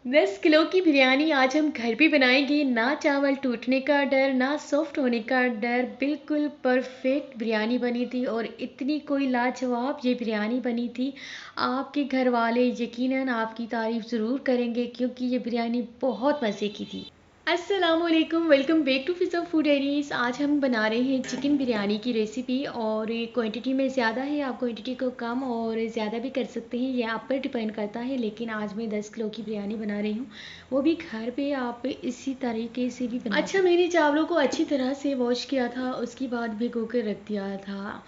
10 kilo की बिरयानी आज हम घर पे बनाएंगे। ना चावल टूटने का डर, ना सॉफ्ट होने का डर। बिल्कुल परफेक्ट बिरयानी बनी थी और इतनी कोई लाजवाब ये बिरयानी बनी थी। आपके घर वाले यकीनन आपकी तारीफ ज़रूर करेंगे क्योंकि ये बिरयानी बहुत मज़े की थी। अस्सलामुअलैकुम, welcome back to Fiza food diaries. आज हम बना रहे हैं चिकन बिरयानी की रेसिपी और ये क्वांटिटी में ज़्यादा है। आप क्वांटिटी को कम और ज़्यादा भी कर सकते हैं, ये आप पर डिपेंड करता है। लेकिन आज मैं 10 किलो की बिरयानी बना रही हूँ, वो भी घर पे। आप इसी तरीके से भी बना। अच्छा, मैंने चावलों को अच्छी तरह से वॉश किया था, उसके बाद भिगो कर रख दिया था।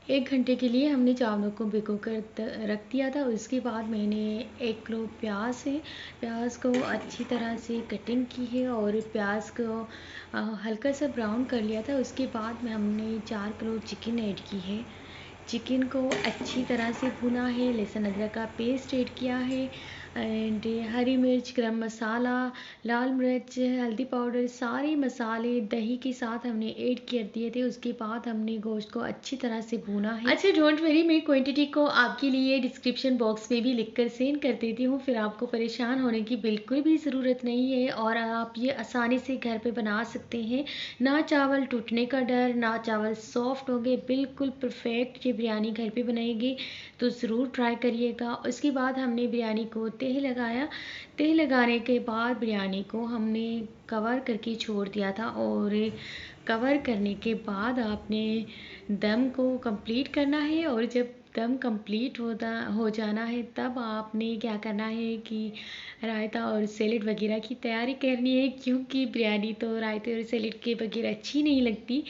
1 घंटे के लिए हमने चावलों को भिगो कर रख दिया था। उसके बाद मैंने 1 किलो प्याज है, प्याज को अच्छी तरह से कटिंग की है और प्याज को हल्का सा ब्राउन कर लिया था। उसके बाद में हमने 4 किलो चिकन ऐड की है। चिकन को अच्छी तरह से भुना है, लहसुन अदरक का पेस्ट ऐड किया है एंड हरी मिर्च, गरम मसाला, लाल मिर्च, हल्दी पाउडर, सारे मसाले दही के साथ हमने ऐड कर दिए थे। उसके बाद हमने गोश्त को अच्छी तरह से भुना है। अच्छा, डोंट वरी, मैं क्वांटिटी को आपके लिए डिस्क्रिप्शन बॉक्स में भी लिखकर सेंड कर देती हूँ, फिर आपको परेशान होने की बिल्कुल भी ज़रूरत नहीं है और आप ये आसानी से घर पे बना सकते हैं। ना चावल टूटने का डर, ना चावल सॉफ्ट होंगे, बिल्कुल परफेक्ट ये बिरयानी घर पे बनाएगी, तो ज़रूर ट्राई करिएगा। उसके बाद हमने बिरयानी को तेल लगाया। तेल लगाने के बाद बिरयानी को हमने कवर करके छोड़ दिया था और कवर करने के बाद आपने दम को कंप्लीट करना है और जब दम कंप्लीट हो जाना है तब आपने क्या करना है कि रायता और सैलेड वगैरह की तैयारी करनी है, क्योंकि बिरयानी तो रायते और सैलेड के बगैर अच्छी नहीं लगती।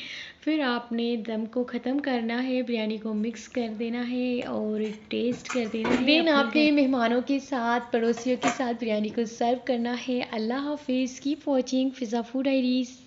फिर आपने दम को ख़त्म करना है, बिरयानी को मिक्स कर देना है और टेस्ट कर देना है। देन आपने मेहमानों के साथ, पड़ोसियों के साथ बिरयानी को सर्व करना है। अल्लाह हाफिज़, कीप वॉचिंग फिज़ा फूड डायरीज़।